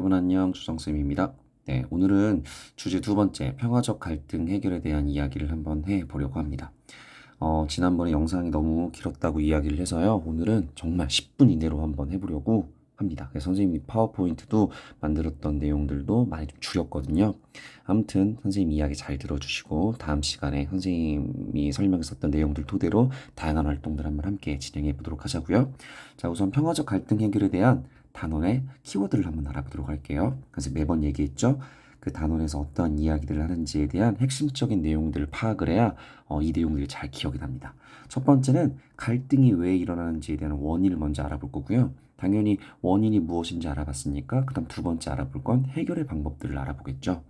여러분 안녕, 주정쌤입니다. 네, 오늘은 주제 두 번째, 평화적 갈등 해결에 대한 이야기를 한번 해보려고 합니다. 지난번에 영상이 너무 길었다고 이야기를 해서요. 오늘은 정말 10분 이내로 한번 해보려고 합니다. 선생님이 파워포인트도 만들었던 내용들도 많이 좀 줄였거든요. 아무튼 선생님 이야기 잘 들어주시고 다음 시간에 선생님이 설명했었던 내용들 토대로 다양한 활동들 한번 함께 진행해 보도록 하자고요. 자, 우선 평화적 갈등 해결에 대한 단원의 키워드를 한번 알아보도록 할게요. 그래서 매번 얘기했죠. 그 단원에서 어떠한 이야기들을 하는지에 대한 핵심적인 내용들을 파악을 해야 이 내용들이 잘 기억이 납니다. 첫 번째는 갈등이 왜 일어나는지에 대한 원인을 먼저 알아볼 거고요. 당연히 원인이 무엇인지 알아봤으니까 그다음 두 번째 알아볼 건 해결의 방법들을 알아보겠죠.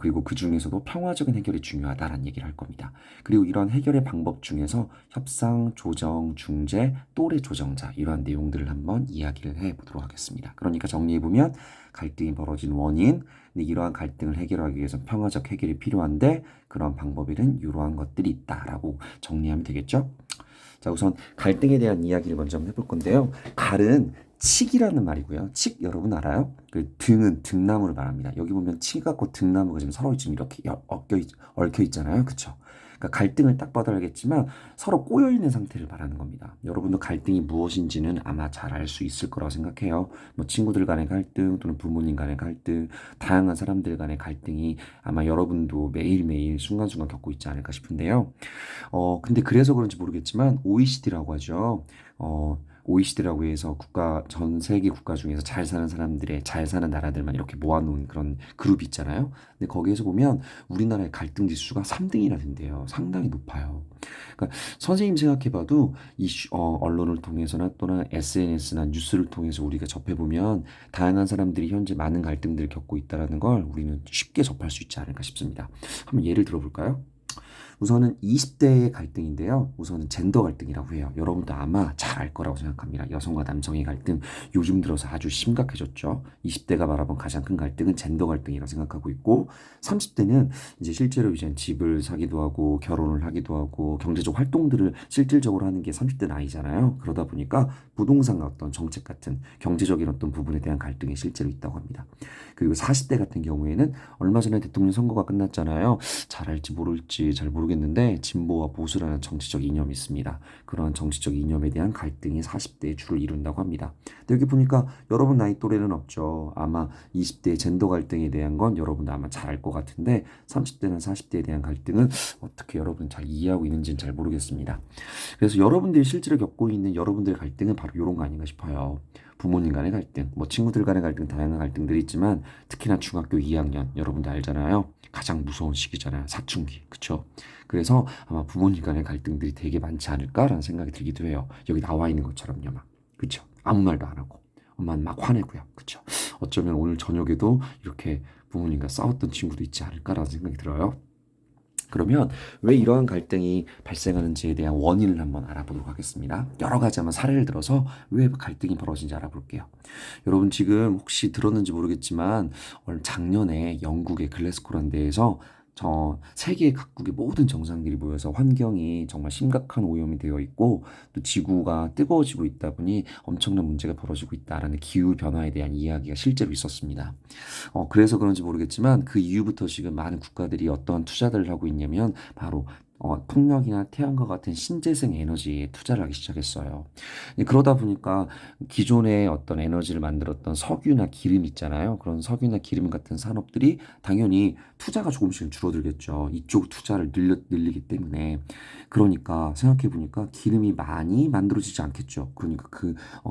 그리고 그 중에서도 평화적인 해결이 중요하다라는 얘기를 할 겁니다. 그리고 이런 해결의 방법 중에서 협상, 조정, 중재, 또래 조정자 이러한 내용들을 한번 이야기를 해보도록 하겠습니다. 그러니까 정리해보면 갈등이 벌어진 원인, 근데 이러한 갈등을 해결하기 위해서 평화적 해결이 필요한데 그런 방법에는 이러한 것들이 있다라고 정리하면 되겠죠? 자, 우선 갈등에 대한 이야기를 먼저 한번 해볼 건데요. 갈은 칡이라는 말이고요. 칡 여러분 알아요? 그 등은 등나무를 말합니다. 여기 보면 칡 같고 등나무가 지금 서로 지금 이렇게 얽혀 있잖아요. 그쵸? 그러니까 갈등을 딱 봐도 알겠지만 서로 꼬여 있는 상태를 말하는 겁니다. 여러분도 갈등이 무엇인지는 아마 잘 알 수 있을 거라고 생각해요. 뭐 친구들 간의 갈등 또는 부모님 간의 갈등, 다양한 사람들 간의 갈등이 아마 여러분도 매일매일 순간순간 겪고 있지 않을까 싶은데요. 근데 그래서 그런지 모르겠지만 OECD라고 하죠. OECD라고 해서 전 세계 국가 중에서 잘 사는 사람들의 잘 사는 나라들만 이렇게 모아놓은 그런 그룹이 있잖아요. 근데 거기에서 보면 우리나라의 갈등 지수가 3등이나 된대요. 상당히 높아요. 그러니까 선생님 생각해봐도 언론을 통해서나 또는 SNS나 뉴스를 통해서 우리가 접해보면 다양한 사람들이 현재 많은 갈등들을 겪고 있다는 걸 우리는 쉽게 접할 수 있지 않을까 싶습니다. 한번 예를 들어볼까요? 우선은 20대의 갈등인데요. 우선은 젠더 갈등이라고 해요. 여러분도 아마 잘 알 거라고 생각합니다. 여성과 남성의 갈등 요즘 들어서 아주 심각해졌죠. 20대가 바라본 가장 큰 갈등은 젠더 갈등이라고 생각하고 있고 30대는 이제 실제로 이제 집을 사기도 하고 결혼을 하기도 하고 경제적 활동들을 실질적으로 하는 게 30대 나이잖아요. 그러다 보니까 부동산 어떤 정책 같은 경제적인 어떤 부분에 대한 갈등이 실제로 있다고 합니다. 그리고 40대 같은 경우에는 얼마 전에 대통령 선거가 끝났잖아요. 잘 알지 모를지 잘 모르겠는데 진보와 보수라는 정치적 이념이 있습니다. 그런 정치적 이념에 대한 갈등이 40대에 주를 이룬다고 합니다. 근데 여기 보니까 여러분 나이 또래는 없죠. 아마 20대 젠더 갈등에 대한 건 여러분도 아마 잘 알 것 같은데 30대나 40대에 대한 갈등은 어떻게 여러분 잘 이해하고 있는지는 잘 모르겠습니다. 그래서 여러분들이 실제로 겪고 있는 여러분들의 갈등은 바로 이런 거 아닌가 싶어요. 부모님 간의 갈등, 뭐 친구들 간의 갈등, 다양한 갈등들이 있지만 특히나 중학교 2학년 여러분들 알잖아요. 가장 무서운 시기잖아요. 사춘기. 그쵸? 그래서 아마 부모님 간의 갈등들이 되게 많지 않을까라는 생각이 들기도 해요. 여기 나와 있는 것처럼요. 막. 그쵸? 아무 말도 안 하고. 엄마는 막 화내고요. 그쵸? 어쩌면 오늘 저녁에도 이렇게 부모님과 싸웠던 친구도 있지 않을까라는 생각이 들어요. 그러면 왜 이러한 갈등이 발생하는지에 대한 원인을 한번 알아보도록 하겠습니다. 여러 가지 한번 사례를 들어서 왜 갈등이 벌어진지 알아볼게요. 여러분 지금 혹시 들었는지 모르겠지만 작년에 영국의 글래스고라는 데에서 세계 각국의 모든 정상들이 모여서 환경이 정말 심각한 오염이 되어 있고 또 지구가 뜨거워지고 있다 보니 엄청난 문제가 벌어지고 있다라는 기후 변화에 대한 이야기가 실제로 있었습니다. 그래서 그런지 모르겠지만 그 이후부터 지금 많은 국가들이 어떠한 투자들을 하고 있냐면 바로 풍력이나 태양과 같은 신재생 에너지에 투자를 하기 시작했어요. 그러다 보니까 기존의 어떤 에너지를 만들었던 석유나 기름 있잖아요. 그런 석유나 기름 같은 산업들이 당연히 투자가 조금씩 줄어들겠죠. 이쪽 투자를 늘리기 때문에. 그러니까 생각해 보니까 기름이 많이 만들어지지 않겠죠. 그러니까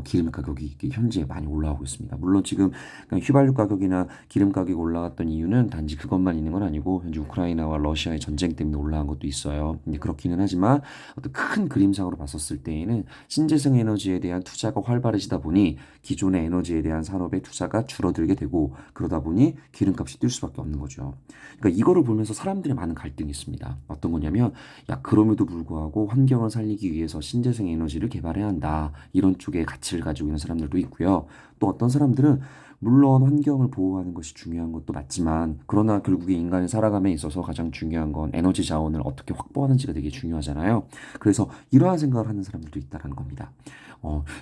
기름 가격이 현재 많이 올라가고 있습니다. 물론 지금 휘발유 가격이나 기름 가격이 올라갔던 이유는 단지 그것만 있는 건 아니고 현재 우크라이나와 러시아의 전쟁 때문에 올라간 것도 있어요. 근데 그렇기는 하지만 어떤 큰 그림상으로 봤었을 때에는 신재생 에너지에 대한 투자가 활발해지다 보니 기존의 에너지에 대한 산업의 투자가 줄어들게 되고 그러다 보니 기름값이 뛸 수밖에 없는 거죠. 그러니까 이거를 보면서 사람들의 많은 갈등이 있습니다. 어떤 거냐면 야 그럼에도 불구하고 환경을 살리기 위해서 신재생 에너지를 개발해야 한다. 이런 쪽의 가치를 가지고 있는 사람들도 있고요. 또 어떤 사람들은 물론 환경을 보호하는 것이 중요한 것도 맞지만 그러나 결국에 인간이 살아감에 있어서 가장 중요한 건 에너지 자원을 어떻게 확보하는지가 되게 중요하잖아요. 그래서 이러한 생각을 하는 사람들도 있다는 겁니다.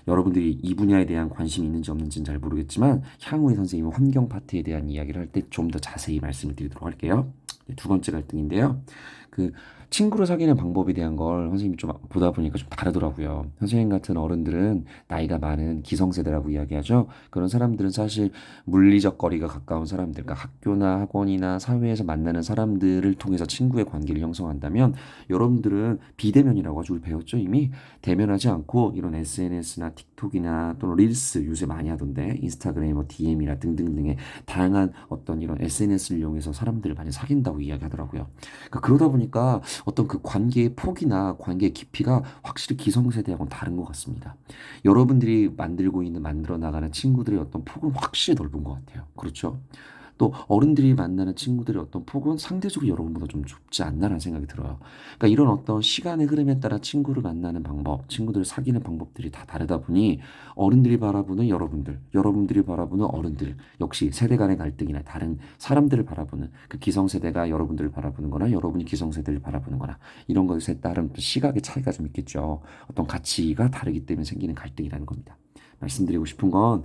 여러분들이 이 분야에 대한 관심이 있는지 없는지는 잘 모르겠지만 향후에 선생님은 환경 파트에 대한 이야기를 할 때 좀 더 자세히 말씀을 드리도록 할게요. 두 번째 갈등인데요. 그 친구를 사귀는 방법에 대한 걸 선생님이 좀 보다 보니까 좀 다르더라고요. 선생님 같은 어른들은 나이가 많은 기성세대라고 이야기하죠. 그런 사람들은 사실 물리적 거리가 가까운 사람들, 그러니까 학교나 학원이나 사회에서 만나는 사람들을 통해서 친구의 관계를 형성한다면 여러분들은 비대면이라고 아주 우리 배웠죠 이미. 대면하지 않고 이런 SNS나 틱톡이나 또는 릴스 요새 많이 하던데 인스타그램, 뭐 DM이나 등등등의 다양한 어떤 이런 SNS를 이용해서 사람들을 많이 사귄다고 이야기하더라고요. 그러니까 그러다 보니까 어떤 그 관계의 폭이나 관계의 깊이가 확실히 기성세대하고는 다른 것 같습니다. 여러분들이 만들어 나가는 친구들의 어떤 폭은 확실히 넓은 것 같아요. 그렇죠? 또 어른들이 만나는 친구들의 어떤 폭은 상대적으로 여러분보다 좀 좁지 않나라는 생각이 들어요. 그러니까 이런 어떤 시간의 흐름에 따라 친구를 만나는 방법, 친구들을 사귀는 방법들이 다 다르다 보니 어른들이 바라보는 여러분들, 여러분들이 바라보는 어른들, 역시 세대 간의 갈등이나 다른 사람들을 바라보는 그 기성세대가 여러분들을 바라보는 거나 여러분이 기성세대를 바라보는 거나 이런 것에 따른 시각의 차이가 좀 있겠죠. 어떤 가치가 다르기 때문에 생기는 갈등이라는 겁니다. 말씀드리고 싶은 건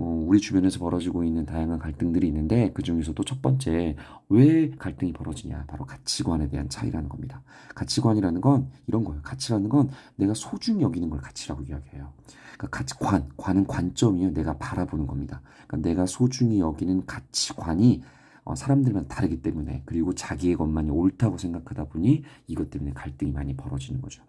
우리 주변에서 벌어지고 있는 다양한 갈등들이 있는데 그중에서도 첫 번째 왜 갈등이 벌어지냐 바로 가치관에 대한 차이라는 겁니다. 가치관이라는 건 이런 거예요. 가치라는 건 내가 소중히 여기는 걸 가치라고 이야기해요. 그러니까 관은 관점이에요. 내가 바라보는 겁니다. 그러니까 내가 소중히 여기는 가치관이 사람들마다 다르기 때문에 그리고 자기의 것만이 옳다고 생각하다 보니 이것 때문에 갈등이 많이 벌어지는 거죠.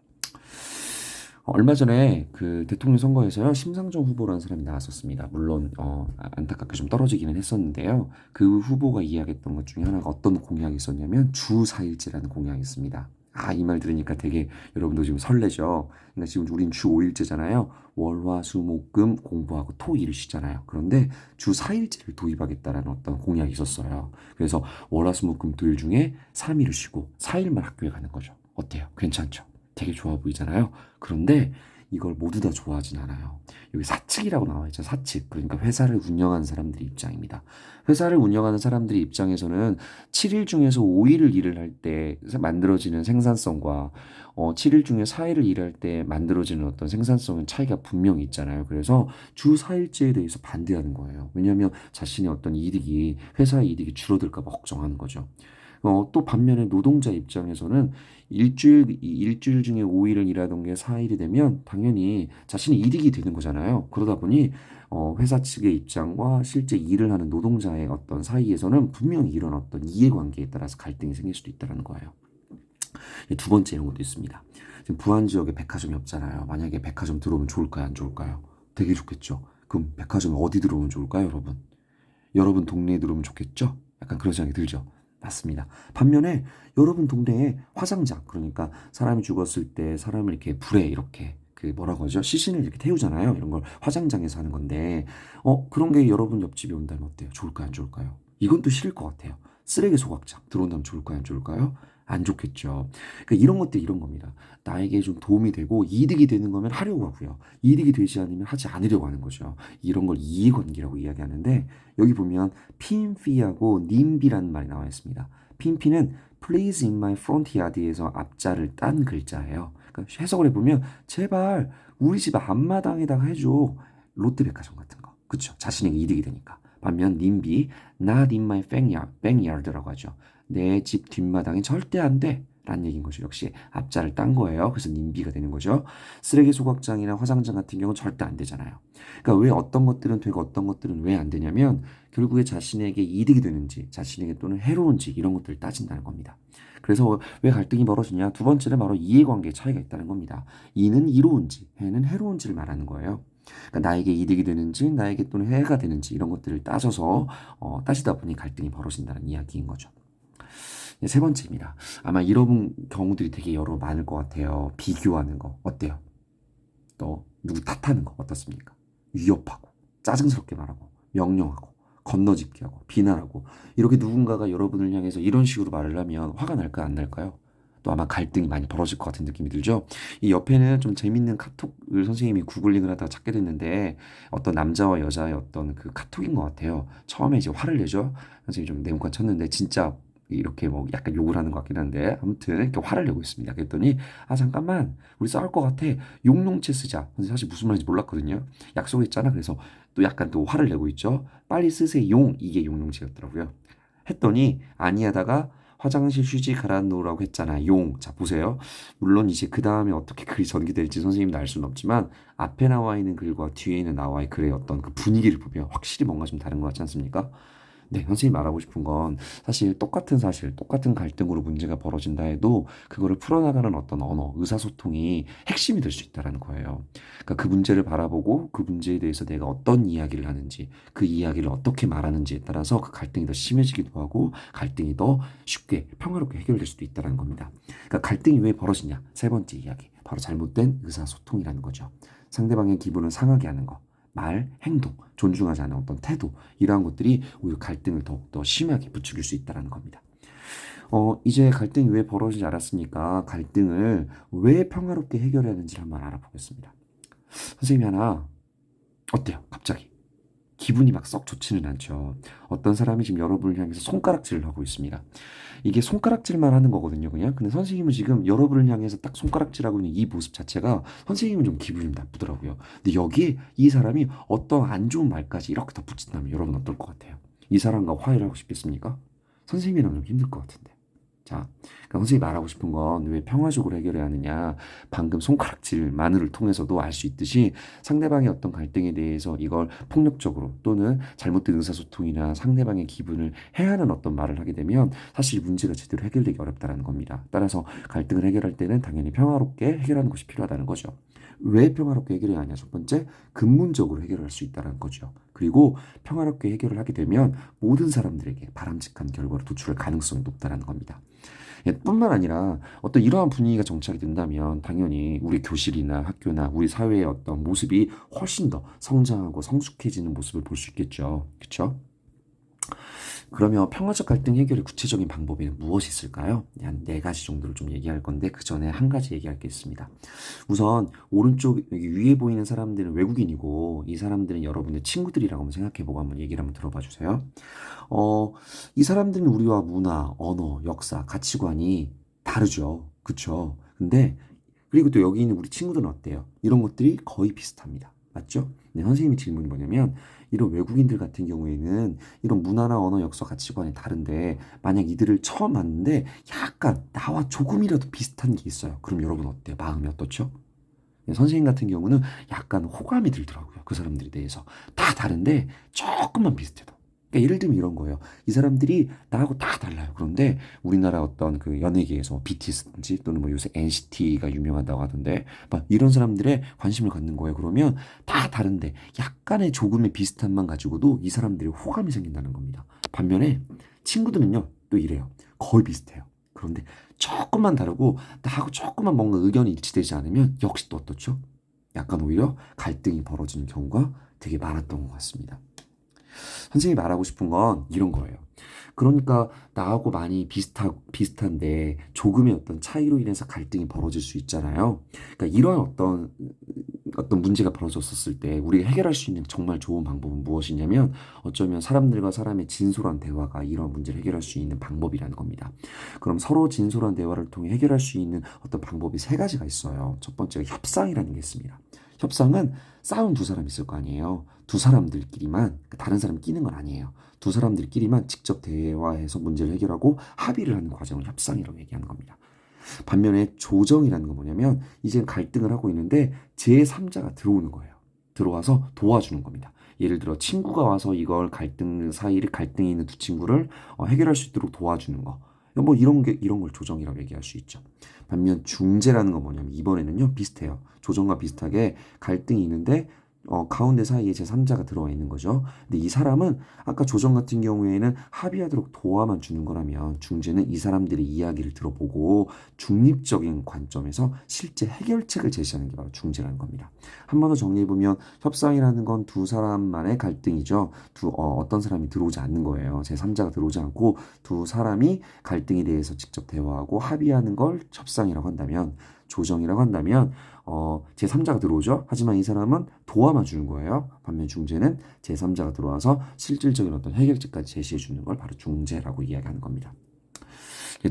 얼마 전에 그 대통령 선거에서요, 심상정 후보라는 사람이 나왔었습니다. 물론, 안타깝게 좀 떨어지기는 했었는데요. 그 후보가 이야기했던 것 중에 하나가 어떤 공약이 있었냐면, 주 4일제라는 공약이 있습니다. 아, 이 말 들으니까 되게 여러분도 지금 설레죠? 그러니까 지금 우린 주 5일제잖아요. 월, 화, 수, 목, 금 공부하고 토, 일을 쉬잖아요. 그런데 주 4일제를 도입하겠다라는 어떤 공약이 있었어요. 그래서 월, 화, 수, 목, 금, 토일 중에 3일을 쉬고 4일만 학교에 가는 거죠. 어때요? 괜찮죠? 되게 좋아 보이잖아요. 그런데 이걸 모두 다 좋아하진 않아요. 여기 사측이라고 나와 있죠. 사측. 그러니까 회사를 운영하는 사람들의 입장입니다. 회사를 운영하는 사람들의 입장에서는 7일 중에서 5일을 일을 할 때 만들어지는 생산성과 7일 중에 4일을 일할 때 만들어지는 어떤 생산성은 차이가 분명히 있잖아요. 그래서 주 4일제에 대해서 반대하는 거예요. 왜냐하면 자신의 어떤 이득이 회사의 이득이 줄어들까 봐 걱정하는 거죠. 또 반면에 노동자 입장에서는 일주일 중에 5일을 일하던 게 4일이 되면 당연히 자신의 이득이 되는 거잖아요. 그러다 보니 회사 측의 입장과 실제 일을 하는 노동자의 어떤 사이에서는 분명히 이런 어떤 이해관계에 따라서 갈등이 생길 수도 있다는 거예요. 두 번째 이런 것도 있습니다. 지금 부안 지역에 백화점이 없잖아요. 만약에 백화점 들어오면 좋을까요? 안 좋을까요? 되게 좋겠죠. 그럼 백화점이 어디 들어오면 좋을까요, 여러분? 여러분 동네에 들어오면 좋겠죠? 약간 그런 생각이 들죠. 맞습니다. 반면에 여러분 동네에 화상장, 그러니까 사람이 죽었을 때 사람을 이렇게 불에 이렇게 그 뭐라고 하죠? 시신을 이렇게 태우잖아요. 이런 걸 화장장에서 하는 건데, 그런 게 여러분 옆집에 온다면 어때요? 좋을까요? 안 좋을까요? 이건 또 싫을 것 같아요. 쓰레기 소각장 들어온다면 좋을까요? 안 좋을까요? 안 좋겠죠. 그러니까 이런 것들 이런 겁니다. 나에게 좀 도움이 되고 이득이 되는 거면 하려고 하고요. 이득이 되지 않으면 하지 않으려고 하는 거죠. 이런 걸 이해관계라고 이야기하는데 여기 보면 핀피하고 님비라는 말이 나와 있습니다. 핀피는 Please in my front yard에서 앞자를 딴 글자예요. 그러니까 해석을 해보면 제발 우리 집 앞마당에다가 해줘. 롯데백화점 같은 거. 그쵸? 자신에게 이득이 되니까. 반면 님비, not in my backyard라고 하죠. 내 집 뒷마당에 절대 안 돼. 라는 얘기인 거죠. 역시 앞자를 딴 거예요. 그래서 님비가 되는 거죠. 쓰레기 소각장이나 화장장 같은 경우는 절대 안 되잖아요. 그러니까 왜 어떤 것들은 되고 어떤 것들은 왜 안 되냐면 결국에 자신에게 이득이 되는지 자신에게 또는 해로운지 이런 것들을 따진다는 겁니다. 그래서 왜 갈등이 벌어지냐? 두 번째는 바로 이해관계의 차이가 있다는 겁니다. 이는 이로운지 해는 해로운지를 말하는 거예요. 그러니까 나에게 이득이 되는지 나에게 또는 해가 되는지 이런 것들을 따져서 따지다 보니 갈등이 벌어진다는 이야기인 거죠. 네, 세 번째입니다. 아마 이런 경우들이 되게 여러 많을 것 같아요. 비교하는 거 어때요? 또 누구 탓하는 거 어떻습니까? 위협하고 짜증스럽게 말하고 명령하고 건너짓기 하고 비난하고 이렇게 누군가가 여러분을 향해서 이런 식으로 말을 하면 화가 날까요? 안 날까요? 또 아마 갈등이 많이 벌어질 것 같은 느낌이 들죠. 이 옆에는 좀 재밌는 카톡을 선생님이 구글링을 하다가 찾게 됐는데 어떤 남자와 여자의 어떤 그 카톡인 것 같아요. 처음에 이제 화를 내죠. 선생님이 좀 내용과 쳤는데 진짜 이렇게 뭐 약간 욕을 하는 것 같긴 한데 아무튼 이렇게 화를 내고 있습니다. 그랬더니 잠깐만 우리 싸울 것 같아. 용용체 쓰자. 근데 사실 무슨 말인지 몰랐거든요. 약속했잖아. 그래서 또 약간 또 화를 내고 있죠. 빨리 쓰세요. 용 이게 용용체였더라고요. 했더니 아니하다가 화장실 휴지 갈아 놓으라고 했잖아. 용. 자, 보세요. 물론 이제 그 다음에 어떻게 글이 전개될지 선생님도 알 수는 없지만 앞에 나와 있는 글과 뒤에 있는 나와의 글의 어떤 그 분위기를 보면 확실히 뭔가 좀 다른 것 같지 않습니까? 네, 선생님이 말하고 싶은 건 사실, 똑같은 갈등으로 문제가 벌어진다 해도 그거를 풀어나가는 어떤 언어, 의사소통이 핵심이 될 수 있다는 거예요. 그러니까 그 문제를 바라보고 그 문제에 대해서 내가 어떤 이야기를 하는지, 그 이야기를 어떻게 말하는지에 따라서 그 갈등이 더 심해지기도 하고 갈등이 더 쉽게 평화롭게 해결될 수도 있다는 겁니다. 그러니까 갈등이 왜 벌어지냐? 세 번째 이야기, 바로 잘못된 의사소통이라는 거죠. 상대방의 기분을 상하게 하는 거. 말, 행동, 존중하지 않는 어떤 태도 이러한 것들이 오히려 갈등을 더욱더 심하게 부추길 수 있다는 겁니다. 이제 갈등이 왜 벌어지는지 알았으니까 갈등을 왜 평화롭게 해결해야 하는지 한번 알아보겠습니다. 선생님이 하나 어때요? 갑자기 기분이 막 썩 좋지는 않죠. 어떤 사람이 지금 여러분을 향해서 손가락질을 하고 있습니다. 이게 손가락질만 하는 거거든요, 그냥. 근데 선생님은 지금 여러분을 향해서 딱 손가락질하고 있는 이 모습 자체가 선생님은 좀 기분이 좀 나쁘더라고요. 근데 여기에 이 사람이 어떤 안 좋은 말까지 이렇게 덧붙인다면 여러분 어떨 것 같아요? 이 사람과 화해를 하고 싶겠습니까? 선생님이랑 좀 힘들 것 같은데. 자, 그러니까 선생님이 말하고 싶은 건 왜 평화적으로 해결해야 하느냐. 방금 손가락질만을 통해서도 알 수 있듯이 상대방의 어떤 갈등에 대해서 이걸 폭력적으로 또는 잘못된 의사소통이나 상대방의 기분을 해하는 어떤 말을 하게 되면 사실 문제가 제대로 해결되기 어렵다는 겁니다. 따라서 갈등을 해결할 때는 당연히 평화롭게 해결하는 것이 필요하다는 거죠. 왜 평화롭게 해결해야 하냐? 첫 번째, 근본적으로 해결할 수 있다는 거죠. 그리고 평화롭게 해결을 하게 되면 모든 사람들에게 바람직한 결과를 도출할 가능성이 높다는 겁니다. 뿐만 아니라 어떤 이러한 분위기가 정착이 된다면 당연히 우리 교실이나 학교나 우리 사회의 어떤 모습이 훨씬 더 성장하고 성숙해지는 모습을 볼 수 있겠죠. 그렇죠? 그러면 평화적 갈등 해결의 구체적인 방법에는 무엇이 있을까요? 한 네 가지 정도를 좀 얘기할 건데 그 전에 한 가지 얘기할 게 있습니다. 우선 오른쪽 여기 위에 보이는 사람들은 외국인이고 이 사람들은 여러분의 친구들이라고 한번 생각해보고 한번 얘기를 한번 들어봐 주세요. 이 사람들은 우리와 문화, 언어, 역사, 가치관이 다르죠. 그쵸? 근데 그리고 또 여기 있는 우리 친구들은 어때요? 이런 것들이 거의 비슷합니다. 맞죠? 네, 선생님의 질문이 뭐냐면 이런 외국인들 같은 경우에는 이런 문화나 언어, 역사, 가치관이 다른데 만약 이들을 처음 봤는데 약간 나와 조금이라도 비슷한 게 있어요. 그럼 여러분 어때요? 마음이 어떻죠? 네, 선생님 같은 경우는 약간 호감이 들더라고요. 그 사람들에 대해서. 다 다른데 조금만 비슷해도. 그러니까 예를 들면 이런 거예요. 이 사람들이 나하고 다 달라요. 그런데 우리나라 어떤 그 연예계에서 BTS든지 또는 뭐 요새 NCT가 유명하다고 하던데 막 이런 사람들의 관심을 갖는 거예요. 그러면 다 다른데 약간의 조금의 비슷함만 가지고도 이 사람들이 호감이 생긴다는 겁니다. 반면에 친구들은요 또 이래요. 거의 비슷해요. 그런데 조금만 다르고 나하고 조금만 뭔가 의견이 일치되지 않으면 역시 또 어떻죠? 약간 오히려 갈등이 벌어지는 경우가 되게 많았던 것 같습니다. 선생님이 말하고 싶은 건 이런 거예요. 그러니까 나하고 많이 비슷한데 조금의 어떤 차이로 인해서 갈등이 벌어질 수 있잖아요. 그러니까 이런 어떤 문제가 벌어졌었을 때 우리가 해결할 수 있는 정말 좋은 방법은 무엇이냐면 어쩌면 사람들과 사람의 진솔한 대화가 이런 문제를 해결할 수 있는 방법이라는 겁니다. 그럼 서로 진솔한 대화를 통해 해결할 수 있는 어떤 방법이 세 가지가 있어요. 첫 번째가 협상이라는 게 있습니다. 협상은 싸운 두 사람 있을 거 아니에요. 두 사람들끼리만 다른 사람 끼는 건 아니에요. 두 사람들끼리만 직접 대화해서 문제를 해결하고 합의를 하는 과정을 협상이라고 얘기하는 겁니다. 반면에 조정이라는 건 뭐냐면 이제 갈등을 하고 있는데 제3자가 들어오는 거예요. 들어와서 도와주는 겁니다. 예를 들어 친구가 와서 이걸 갈등이 있는 두 친구를 해결할 수 있도록 도와주는 거. 뭐 이런 걸 조정이라고 얘기할 수 있죠. 반면 중재라는 건 뭐냐면 이번에는요 비슷해요. 조정과 비슷하게 갈등이 있는데 가운데 사이에 제3자가 들어와 있는 거죠. 근데 이 사람은 아까 조정 같은 경우에는 합의하도록 도와만 주는 거라면 중재는 이 사람들의 이야기를 들어보고 중립적인 관점에서 실제 해결책을 제시하는 게 바로 중재라는 겁니다. 한 번 더 정리해보면 협상이라는 건 두 사람만의 갈등이죠. 어떤 사람이 들어오지 않는 거예요. 제3자가 들어오지 않고 두 사람이 갈등에 대해서 직접 대화하고 합의하는 걸 협상이라고 한다면 조정이라고 한다면 제3자가 들어오죠. 하지만 이 사람은 도와만 주는 거예요. 반면 중재는 제3자가 들어와서 실질적인 어떤 해결책까지 제시해 주는 걸 바로 중재라고 이야기하는 겁니다.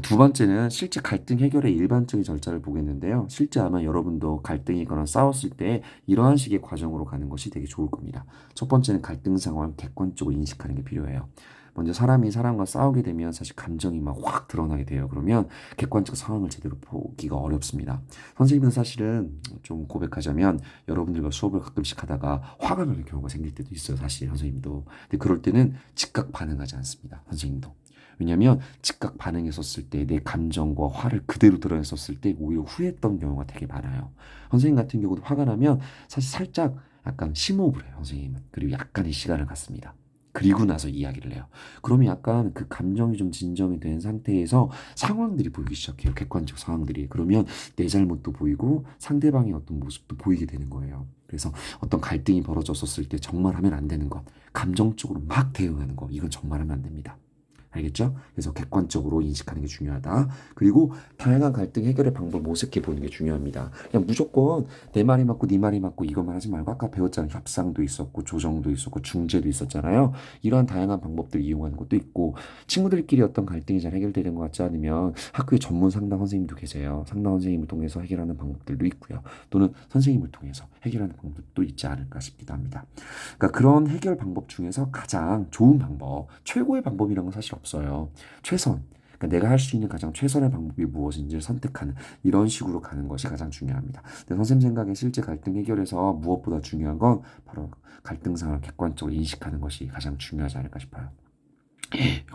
두 번째는 실제 갈등 해결의 일반적인 절차를 보겠는데요. 실제 아마 여러분도 갈등이거나 싸웠을 때 이러한 식의 과정으로 가는 것이 되게 좋을 겁니다. 첫 번째는 갈등 상황을 객관적으로 인식하는 게 필요해요. 먼저 사람이 사람과 싸우게 되면 사실 감정이 막 확 드러나게 돼요. 그러면 객관적 상황을 제대로 보기가 어렵습니다. 선생님은 사실은 좀 고백하자면 여러분들과 수업을 가끔씩 하다가 화가 나는 경우가 생길 때도 있어요. 사실 선생님도. 근데 그럴 때는 즉각 반응하지 않습니다. 선생님도. 왜냐하면 즉각 반응했었을 때 내 감정과 화를 그대로 드러냈었을 때 오히려 후회했던 경우가 되게 많아요. 선생님 같은 경우도 화가 나면 사실 살짝 약간 심호흡을 해요. 선생님은. 그리고 약간의 시간을 갖습니다. 그리고 나서 이야기를 해요. 그러면 약간 그 감정이 좀 진정이 된 상태에서 상황들이 보이기 시작해요. 객관적 상황들이. 그러면 내 잘못도 보이고 상대방의 어떤 모습도 보이게 되는 거예요. 그래서 어떤 갈등이 벌어졌었을 때 정말 하면 안 되는 것, 감정적으로 막 대응하는 거, 이건 정말 하면 안 됩니다. 알겠죠? 그래서 객관적으로 인식하는 게 중요하다. 그리고 다양한 갈등 해결의 방법을 모색해 보는 게 중요합니다. 그냥 무조건 내 말이 맞고 네 말이 맞고 이것만 하지 말고 아까 배웠잖아요. 협상도 있었고 조정도 있었고 중재도 있었잖아요. 이러한 다양한 방법들을 이용하는 것도 있고 친구들끼리 어떤 갈등이 잘 해결되는 것 같지 않으면 학교에 전문 상담 선생님도 계세요. 상담 선생님을 통해서 해결하는 방법들도 있고요. 또는 선생님을 통해서 해결하는 방법도 있지 않을까 싶기도 합니다. 그러니까 그런 해결 방법 중에서 가장 좋은 방법, 최고의 방법이라는 건 사실 없어요. 최선. 그러니까 내가 할 수 있는 가장 최선의 방법이 무엇인지를 선택하는 이런 식으로 가는 것이 가장 중요합니다. 근데 선생님 생각에 실제 갈등 해결에서 무엇보다 중요한 건 바로 갈등 상황을 객관적으로 인식하는 것이 가장 중요하지 않을까 싶어요.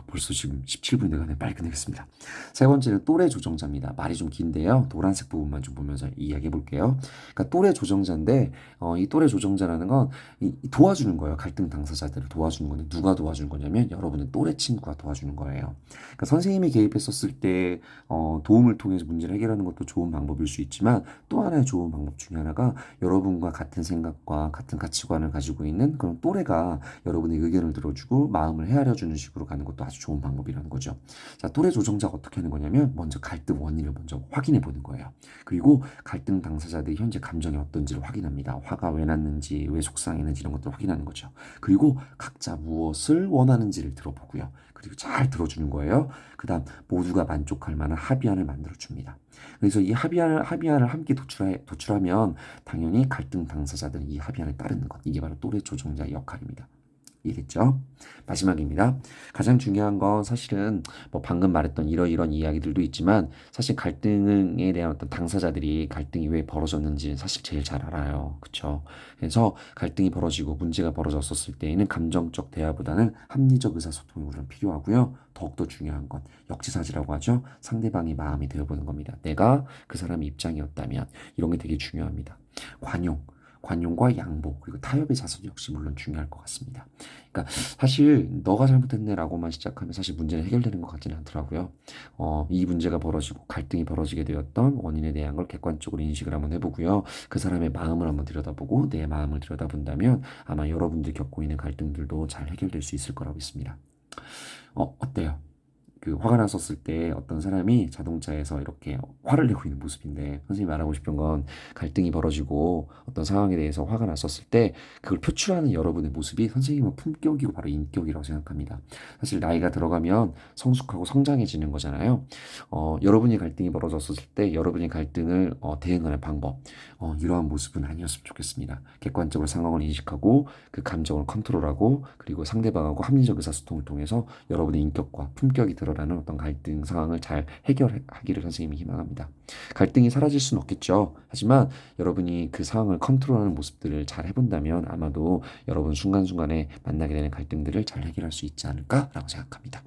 벌써 지금 17분이 돼가네. 빨리 끝내겠습니다. 세 번째는 또래 조정자입니다. 말이 좀 긴데요. 노란색 부분만 좀 보면서 이야기해 볼게요. 그러니까 또래 조정자인데 이 또래 조정자라는 건 도와주는 거예요. 갈등 당사자들을 도와주는 건데 누가 도와주는 거냐면 여러분의 또래 친구가 도와주는 거예요. 그러니까 선생님이 개입했었을 때 도움을 통해서 문제를 해결하는 것도 좋은 방법일 수 있지만 또 하나의 좋은 방법 중에 하나가 여러분과 같은 생각과 같은 가치관을 가지고 있는 그런 또래가 여러분의 의견을 들어주고 마음을 헤아려주는 식으로 가는 것도 아주 좋은 방법이라는 거죠. 자, 또래 조정자가 어떻게 하는 거냐면 먼저 갈등 원인을 먼저 확인해 보는 거예요. 그리고 갈등 당사자들이 현재 감정이 어떤지를 확인합니다. 화가 왜 났는지, 왜 속상했는지 이런 것들을 확인하는 거죠. 그리고 각자 무엇을 원하는지를 들어보고요. 그리고 잘 들어주는 거예요. 그 다음 모두가 만족할 만한 합의안을 만들어 줍니다. 그래서 이 합의안을 함께 도출하면 당연히 갈등 당사자들은 이 합의안에 따르는 것. 이게 바로 또래 조정자의 역할입니다. 이해됐죠? 마지막입니다. 가장 중요한 건 사실은 뭐 방금 말했던 이러이런 이야기들도 있지만 사실 갈등에 대한 어떤 당사자들이 갈등이 왜 벌어졌는지 사실 제일 잘 알아요. 그쵸? 그래서 갈등이 벌어지고 문제가 벌어졌었을 때에는 감정적 대화보다는 합리적 의사소통이 우선 필요하고요. 더욱더 중요한 건 역지사지라고 하죠. 상대방의 마음이 되어보는 겁니다. 내가 그 사람의 입장이었다면 이런 게 되게 중요합니다. 관용과 양보, 그리고 타협의 자세 역시 물론 중요할 것 같습니다. 그러니까 사실 너가 잘못했네라고만 시작하면 사실 문제는 해결되는 것 같지는 않더라고요. 이 문제가 벌어지고 갈등이 벌어지게 되었던 원인에 대한 걸 객관적으로 인식을 한번 해보고요. 그 사람의 마음을 한번 들여다보고 내 마음을 들여다본다면 아마 여러분들이 겪고 있는 갈등들도 잘 해결될 수 있을 거라고 믿습니다. 어때요? 그 화가 났었을 때 어떤 사람이 자동차에서 이렇게 화를 내고 있는 모습인데 선생님이 말하고 싶은 건 갈등이 벌어지고 어떤 상황에 대해서 화가 났었을 때 그걸 표출하는 여러분의 모습이 선생님은 품격이고 바로 인격이라고 생각합니다. 사실 나이가 들어가면 성숙하고 성장해지는 거잖아요. 여러분이 갈등이 벌어졌을 때 여러분의 갈등을 대응하는 방법 이러한 모습은 아니었으면 좋겠습니다. 객관적으로 상황을 인식하고 그 감정을 컨트롤하고 그리고 상대방하고 합리적 의사소통을 통해서 여러분의 인격과 품격이 드러나는 어떤 갈등 상황을 잘 해결하기를 선생님이 희망합니다. 갈등이 사라질 수는 없겠죠. 하지만 여러분이 그 상황을 컨트롤하는 모습들을 잘 해본다면 아마도 여러분 순간순간에 만나게 되는 갈등들을 잘 해결할 수 있지 않을까라고 생각합니다.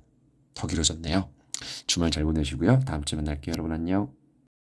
더 길어졌네요. 주말 잘 보내시고요. 다음 주에 만날게요. 여러분 안녕.